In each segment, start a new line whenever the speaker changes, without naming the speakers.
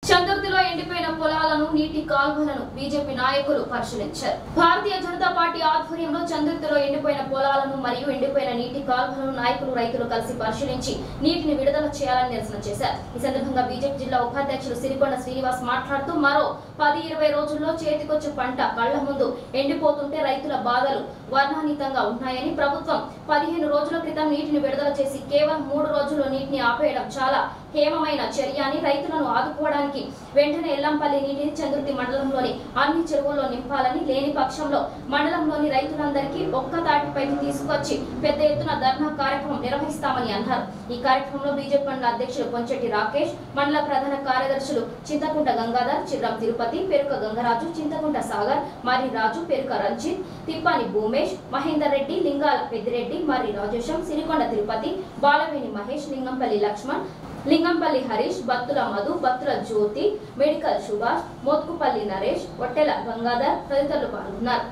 చందుర్తిలో ఎండిపోయిన పొలాలను నీటి కాల్వలను బీజేపీ నాయకులు పరిశీలించారు. భారతీయ జనతా పార్టీ ఆధ్వర్యంలో చందుర్తిలో ఎండిపోయిన పొలాలను మరియు ఎండిపోయిన నీటి కాల్వలను నాయకులు రైతులు కలిసి పరిశీలించి నీటిని విడుదల చేయాలని నిరసన చేశారు. ఈ సందర్భంగా బీజేపీ జిల్లా ఉపాధ్యక్షులు సిరికొండ శ్రీనివాస్ మాట్లాడుతూ మరో 10-20 రోజుల్లో చేతికొచ్చే పంట కళ్ల ముందు ఎండిపోతుంటే రైతుల బాధలు వర్ణాతీతంగా ఉన్నాయని, ప్రభుత్వం 15 రోజుల క్రితం నీటిని విడుదల చేసి కేవలం 3 రోజుల్లో నీటిని ఆపేయడం చాలా హేమమైన చర్య అని, రైతులను ఆదుకోవడానికి వెంటనే ఎల్లంపల్లి నీటిని చందుర్తి మండలంలోని అన్ని చెరువుల్లో నింపాలని, లేని పక్షంలో మండలంలోని రైతులందరికీ ఒక్క తాటిపైకి తీసుకొచ్చి పెద్ద ఎత్తున ధర్నా కార్యక్రమం నిర్వహిస్తామని అన్నారు. ఈ కార్యక్రమంలో బీజేపీ మండల అధ్యక్షులు కొంచెట్టి రాకేష్, మండల ప్రధాన కార్యదర్శులు చింతకుంట గంగాధర్, చిర్రం తిరుపతి, పెరుక గంగరాజు, చింతకుంట సాగర్, మరి రాజు, పెరుక రంజిత్, తిప్పాని భూమేష్, మహేందర్ రెడ్డి, లింగాల పెద్దిరెడ్డి, మరి రాజేశం, సిరికొండ తిరుపతి, బాలవేణి మహేష్, లింగంపల్లి లక్ష్మణ్, లింగంపల్లి హరీష్, బత్తుల మధు, బత్తుల జ్యోతి, మెడికల్ సుభాష్, మోత్కుపల్లి నరేష్, ఒట్టెల గంగాధర్ తదితరులు పాల్గొన్నారు.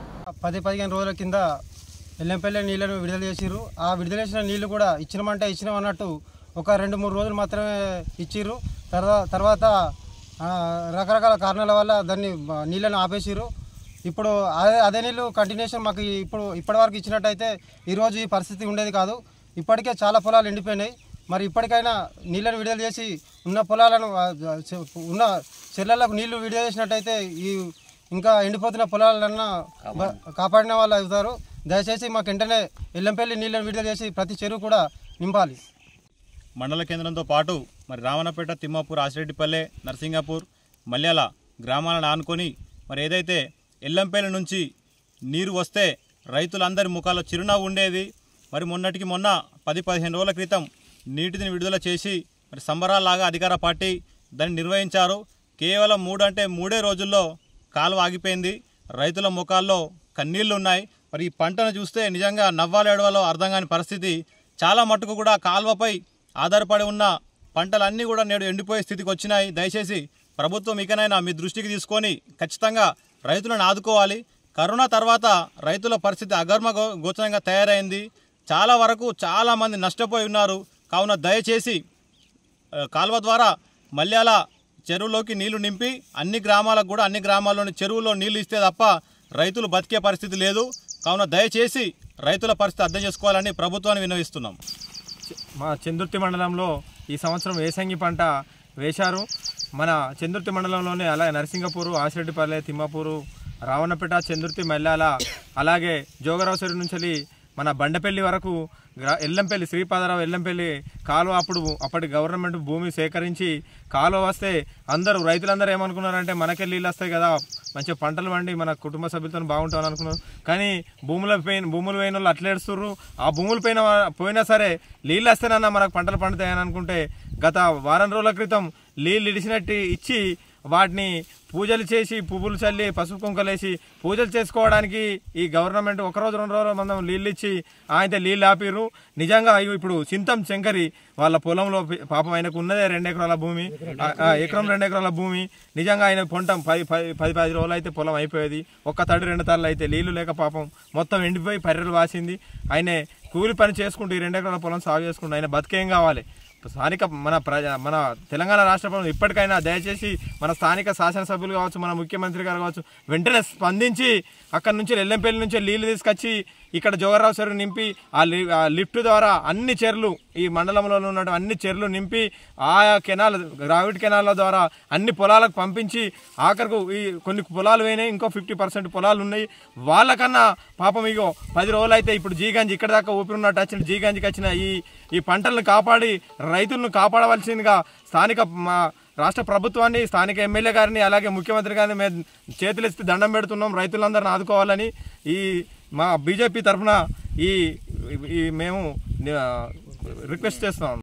10-15 రోజుల కింద ఎల్లంపల్లి నీళ్లను విడుదల చేసిర్రు. ఆ విడుదల చేసిన నీళ్లు కూడా ఇచ్చినామంటే ఇచ్చినాం అన్నట్టు ఒక 2-3 రోజులు మాత్రమే ఇచ్చిర్రు. తర్వాత రకరకాల కారణాల వల్ల దాన్ని నీళ్ళను ఆపేసిర్రు. ఇప్పుడు అదే నీళ్ళు కంటిన్యూషన్ మాకు ఇప్పటివరకు ఇచ్చినట్టయితే ఈరోజు ఈ పరిస్థితి ఉండేది కాదు. ఇప్పటికే చాలా పొలాలు ఎండిపోయినాయి. మరి ఇప్పటికైనా నీళ్ళను విడుదల చేసి ఉన్న పొలాలను ఉన్న చెర్లలకు నీళ్లు విడుదల చేసినట్టయితే ఈ ఇంకా ఎండిపోతున్న పొలాలన్నా కాపాడిన వాళ్ళు అవుతారు. దయచేసి మాకు వెంటనే ఎల్లంపల్లి నీళ్ళను విడుదల చేసి ప్రతి చెరువు కూడా నింపాలి.
మండల కేంద్రంతో పాటు మరి రావణపేట, తిమ్మాపూర్, ఆసిరెడ్డిపల్లె, నర్సింగాపూర్, మల్యాల గ్రామాలను ఆనుకొని మరి ఏదైతే ఎల్లంపల్లి నుంచి నీరు వస్తే రైతులందరి ముఖాల్లో చిరునవ్వు ఉండేది. మరి మొన్నటికి మొన్న 10-15 రోజుల క్రితం నీటిని విడుదల చేసి మరి సంబరాలాగా అధికార పార్టీ దాన్ని నిర్వహించారు. కేవలం 3 రోజుల్లో కాలువ ఆగిపోయింది. రైతుల ముఖాల్లో కన్నీళ్లు ఉన్నాయి. మరి ఈ పంటను చూస్తే నిజంగా నవ్వాలో ఏడవాలో అర్థం కాని పరిస్థితి. చాలా మట్టుకు కూడా కాలువపై ఆధారపడి ఉన్న పంటలన్నీ కూడా నేడు ఎండిపోయే స్థితికి వచ్చినాయి. దయచేసి ప్రభుత్వం ఇకనైనా మీ దృష్టికి తీసుకొని ఖచ్చితంగా రైతులను ఆదుకోవాలి. కరోనా తర్వాత రైతుల పరిస్థితి అగర్మ గోచరంగా తయారైంది. చాలా వరకు చాలామంది నష్టపోయి ఉన్నారు. కావున దయచేసి కాలువ ద్వారా మల్యాల చెరువులోకి నీళ్లు నింపి అన్ని గ్రామాల్లోని చెరువుల్లో నీళ్లు ఇస్తే తప్ప రైతులు బతికే పరిస్థితి లేదు. కావున దయచేసి రైతుల పరిస్థితి అర్థం చేసుకోవాలని ప్రభుత్వాన్ని విన్నవిస్తున్నాం.
మా చందుర్తి మండలంలో ఈ సంవత్సరం వేసంగి పంట వేశారు. మన చందుర్తి మండలంలోనే అలాగే నర్సింగపూరు, ఆసిరెడ్డిపల్లె, తిమ్మాపూరు, రావణపేట, చందుర్తి, మల్యాల, అలాగే జోగరావుసరి నుంచి మన బండపల్లి వరకు ఎల్లంపల్లి, శ్రీపాదరావు ఎల్లంపల్లి కాలువ అప్పటి గవర్నమెంట్ భూమి సేకరించి కాలువ వస్తే రైతులందరూ ఏమనుకున్నారంటే మనకే నీళ్ళు వస్తాయి కదా, మంచిగా పంటలు పండి మన కుటుంబ సభ్యులతో బాగుంటామని అనుకున్నారు. కానీ భూములు పోయిన వాళ్ళు అట్లా ఏడుస్తుర్రు. ఆ భూములు పోయినా సరే నీళ్ళు వస్తేనన్నా మనకు పంటలు పండుతాయని అనుకుంటే గత వారం రోజుల క్రితం నీళ్ళు ఇడిచినట్టు ఇచ్చి వాటిని పూజలు చేసి పువ్వులు చల్లి పసుపు కుంకలేసి పూజలు చేసుకోవడానికి ఈ గవర్నమెంట్ 1 రోజు 2 రోజుల మందం నీళ్ళు ఇచ్చి ఆయన నీళ్ళు ఆపిర్రు. నిజంగా ఇప్పుడు చింతం శంకరి వాళ్ళ పొలంలో పాపం ఆయనకు ఉన్నదే 2 ఎకరాల భూమి, ఎకరం 2 ఎకరాల భూమి. నిజంగా ఆయన పొంటం 10 రోజులు అయితే పొలం అయిపోయేది. ఒక్క తడి 2 తళ్ళు అయితే నీళ్లు లేక పాపం మొత్తం ఎండిపోయి పర్రెలు వాసింది. ఆయన కూలి పని చేసుకుంటూ ఈ 2 ఎకరాల పొలం సాగు చేసుకుంటూ ఆయన బతికేం కావాలి. స్థానిక మన తెలంగాణ రాష్ట్ర ప్రభుత్వం ఇప్పటికైనా దయచేసి మన స్థానిక శాసనసభ్యులు కావచ్చు, మన ముఖ్యమంత్రి గారు కావచ్చు, వెంటనే స్పందించి అక్కడి నుంచి ఎల్లంపల్లి నుంచి నీళ్లు తీసుకొచ్చి ఇక్కడ జోగరావు చెరువు నింపి ఆ లిఫ్ట్ ద్వారా అన్ని చెర్లు ఈ మండలంలో ఉన్న అన్ని చెర్లు నింపి ఆయా గ్రావిడ్ కెనాల ద్వారా అన్ని పొలాలకు పంపించి ఆఖరకు ఈ కొన్ని పొలాలు పోయినాయి, ఇంకో 50% పొలాలు ఉన్నాయి. వాళ్ళకన్నా పాపం 10 రోజులు అయితే ఇప్పుడు జీగంజి ఇక్కడ దాకా ఊపిరిన్నట్టు వచ్చిన జీగంజికి వచ్చిన ఈ పంటలను కాపాడి రైతులను కాపాడవలసిందిగా స్థానిక మా రాష్ట్ర ప్రభుత్వాన్ని, స్థానిక ఎమ్మెల్యే గారిని, అలాగే ముఖ్యమంత్రి గారిని మేము చేతులెత్తి దండం పెడుతున్నాం. రైతులందరిని ఆదుకోవాలని మా బీజేపీ తరఫున మేము రిక్వెస్ట్ చేస్తున్నాం.